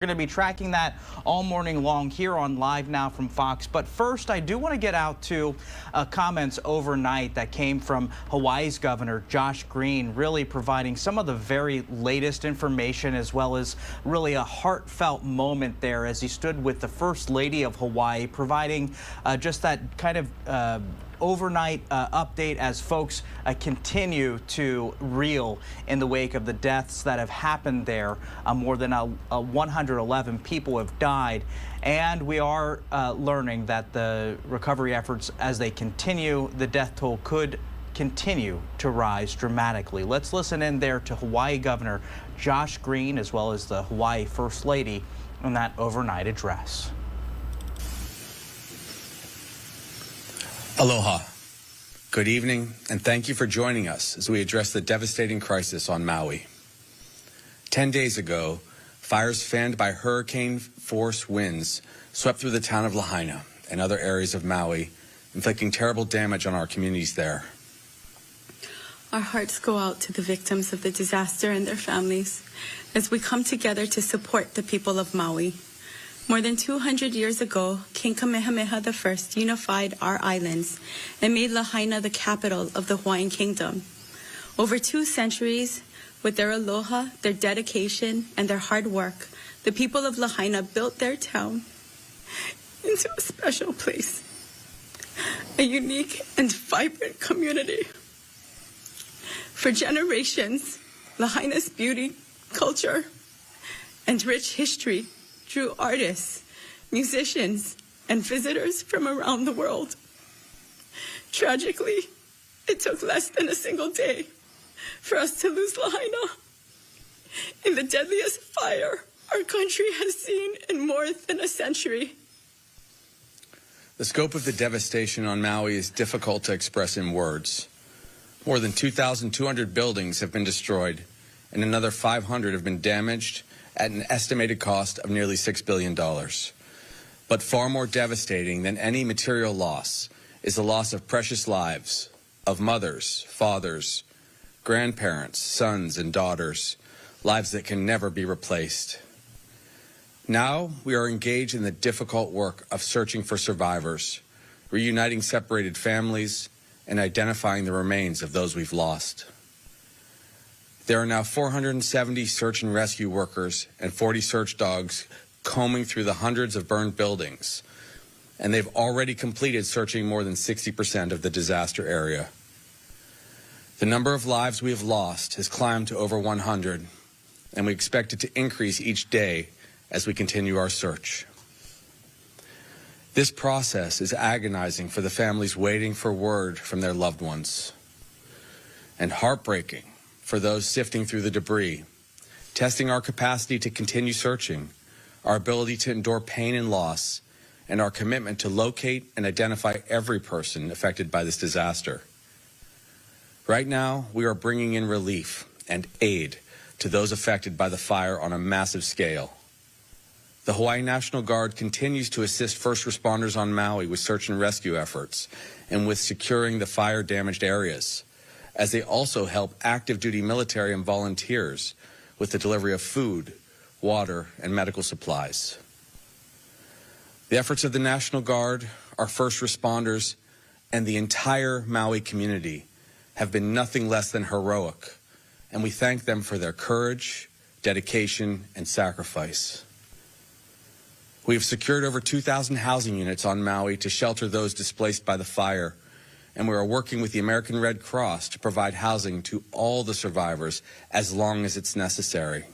We're going to be tracking that all morning long here on Live Now from Fox. But first, I do want to get out to comments overnight that came from Hawaii's Governor Josh Green, really providing some of the very latest information, as well as really a heartfelt moment there as he stood with the First Lady of Hawaii, providing just that kind of overnight update as folks continue to reel in the wake of the deaths that have happened there. More than 111 people have died, and we are learning that the recovery efforts, as they continue, the death toll could continue to rise dramatically. Let's listen in there to Hawaii Governor Josh Green, as well as the Hawaii First Lady, in that overnight address. Aloha. Good evening, and thank you for joining us as we address the devastating crisis on Maui. 10 days ago, fires fanned by hurricane-force winds swept through the town of Lahaina and other areas of Maui, inflicting terrible damage on our communities there. Our hearts go out to the victims of the disaster and their families as we come together to support the people of Maui. More than 200 years ago, King Kamehameha I unified our islands and made Lahaina the capital of the Hawaiian Kingdom. Over 2 centuries, with their aloha, their dedication, and their hard work, the people of Lahaina built their town into a special place, a unique and vibrant community. For generations, Lahaina's beauty, culture, and rich history drew artists, musicians, and visitors from around the world. Tragically, it took less than a single day for us to lose Lahaina in the deadliest fire our country has seen in more than a century. The scope of the devastation on Maui is difficult to express in words. More than 2,200 buildings have been destroyed, and another 500 have been damaged at an estimated cost of nearly $6 billion. But far more devastating than any material loss is the loss of precious lives, of mothers, fathers, grandparents, sons, and daughters, lives that can never be replaced. Now we are engaged in the difficult work of searching for survivors, reuniting separated families, and identifying the remains of those we've lost. There are now 470 search and rescue workers and 40 search dogs combing through the hundreds of burned buildings, and they've already completed searching more than 60% of the disaster area. The number of lives we have lost has climbed to over 100, and we expect it to increase each day as we continue our search. This process is agonizing for the families waiting for word from their loved ones, and heartbreaking for those sifting through the debris, testing our capacity to continue searching, our ability to endure pain and loss, and our commitment to locate and identify every person affected by this disaster. Right now, we are bringing in relief and aid to those affected by the fire on a massive scale. The Hawaii National Guard continues to assist first responders on Maui with search and rescue efforts and with securing the fire-damaged areas, as they also help active duty military and volunteers with the delivery of food, water, and medical supplies. The efforts of the National Guard, our first responders, and the entire Maui community have been nothing less than heroic, and we thank them for their courage, dedication, and sacrifice. We have secured over 2,000 housing units on Maui to shelter those displaced by the fire, and we are working with the American Red Cross to provide housing to all the survivors as long as it's necessary.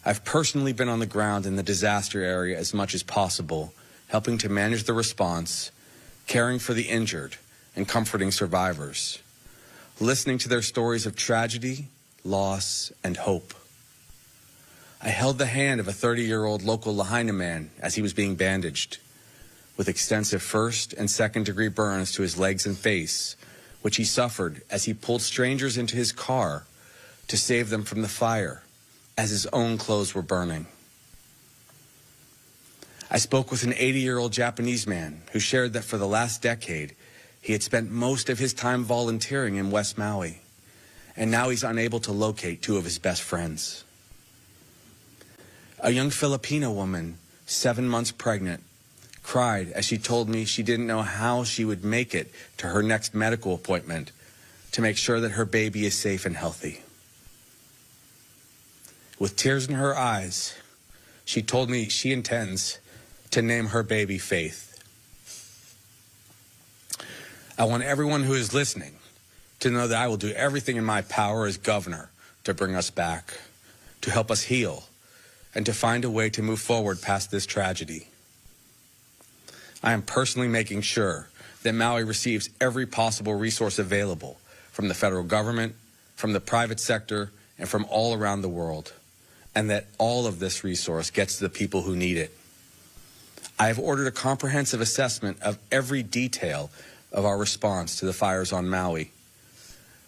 I've personally been on the ground in the disaster area as much as possible, helping to manage the response, caring for the injured, and comforting survivors, listening to their stories of tragedy, loss, and hope. I held the hand of a 30-year-old local Lahaina man as he was being bandaged, with extensive first and second-degree burns to his legs and face, which he suffered as he pulled strangers into his car to save them from the fire, as his own clothes were burning. I spoke with an 80-year-old Japanese man who shared that for the last decade, he had spent most of his time volunteering in West Maui, and now he's unable to locate 2 of his best friends. A young Filipino woman, 7 months pregnant, cried as she told me she didn't know how she would make it to her next medical appointment to make sure that her baby is safe and healthy. With tears in her eyes, she told me she intends to name her baby Faith. I want everyone who is listening to know that I will do everything in my power as governor to bring us back, to help us heal, and to find a way to move forward past this tragedy. I am personally making sure that Maui receives every possible resource available from the federal government, from the private sector, and from all around the world, and that all of this resource gets to the people who need it. I have ordered a comprehensive assessment of every detail of our response to the fires on Maui.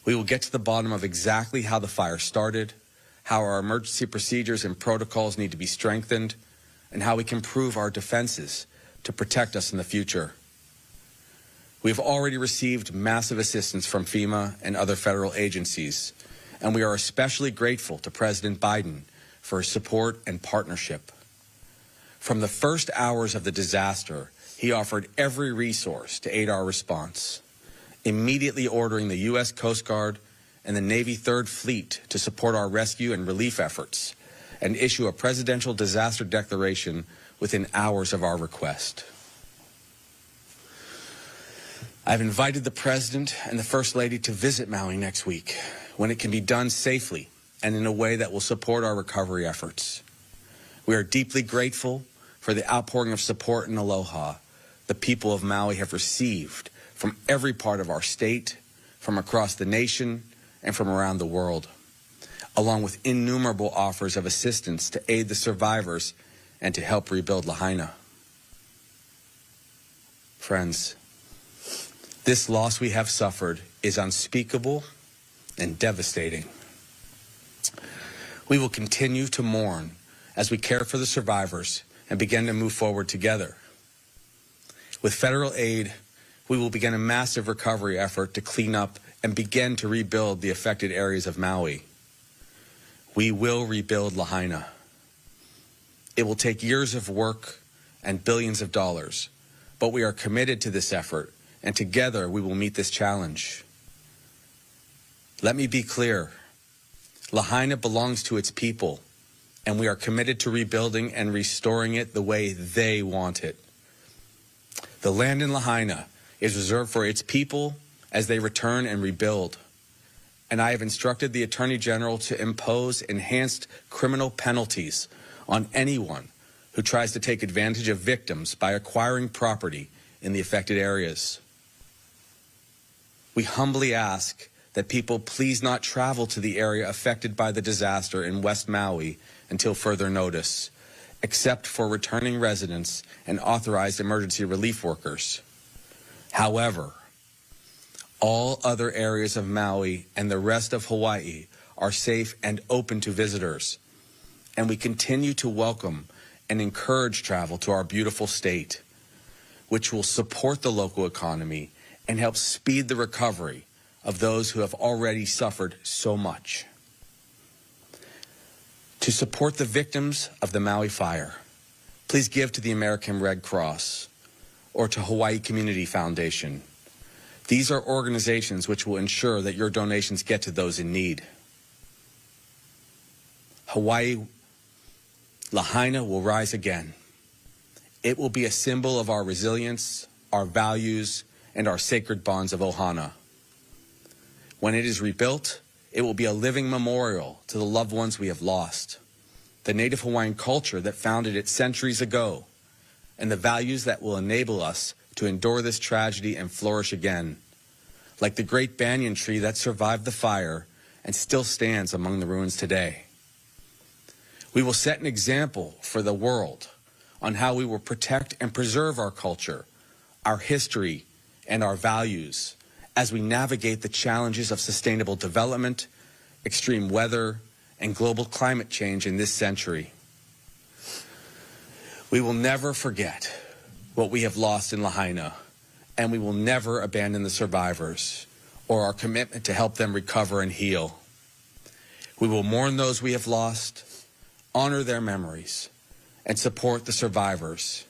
We will get to the bottom of exactly how the fire started, how our emergency procedures and protocols need to be strengthened, and how we can improve our defenses to protect us in the future. We have already received massive assistance from FEMA and other federal agencies, and we are especially grateful to President Biden for his support and partnership. From the first hours of the disaster, he offered every resource to aid our response, immediately ordering the U.S. Coast Guard and the Navy 3rd Fleet to support our rescue and relief efforts and issue a presidential disaster declaration within hours of our request. I've invited the President and the First Lady to visit Maui next week when it can be done safely and in a way that will support our recovery efforts. We are deeply grateful for the outpouring of support and aloha the people of Maui have received from every part of our state, from across the nation, and from around the world, along with innumerable offers of assistance to aid the survivors and to help rebuild Lahaina. Friends, this loss we have suffered is unspeakable and devastating. We will continue to mourn as we care for the survivors and begin to move forward together. With federal aid, we will begin a massive recovery effort to clean up and begin to rebuild the affected areas of Maui. We will rebuild Lahaina. It will take years of work and billions of dollars, but we are committed to this effort, and together we will meet this challenge. Let me be clear. Lahaina belongs to its people, and we are committed to rebuilding and restoring it the way they want it. The land in Lahaina is reserved for its people as they return and rebuild. And I have instructed the Attorney General to impose enhanced criminal penalties on anyone who tries to take advantage of victims by acquiring property in the affected areas. We humbly ask that people please not travel to the area affected by the disaster in West Maui until further notice, except for returning residents and authorized emergency relief workers. However, all other areas of Maui and the rest of Hawaii are safe and open to visitors, and we continue to welcome and encourage travel to our beautiful state, which will support the local economy and help speed the recovery of those who have already suffered so much. To support the victims of the Maui fire, please give to the American Red Cross or to Hawaii Community Foundation. These are organizations which will ensure that your donations get to those in need. Hawaii, Lahaina will rise again. It will be a symbol of our resilience, our values, and our sacred bonds of ohana. When it is rebuilt, it will be a living memorial to the loved ones we have lost, the Native Hawaiian culture that founded it centuries ago, and the values that will enable us to endure this tragedy and flourish again, like the great banyan tree that survived the fire and still stands among the ruins today. We will set an example for the world on how we will protect and preserve our culture, our history, and our values as we navigate the challenges of sustainable development, extreme weather, and global climate change in this century. We will never forget what we have lost in Lahaina, and we will never abandon the survivors or our commitment to help them recover and heal. We will mourn those we have lost, honor their memories, and support the survivors.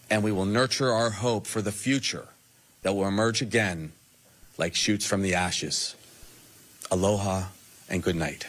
And we will nurture our hope for the future that will emerge again like shoots from the ashes. Aloha and good night.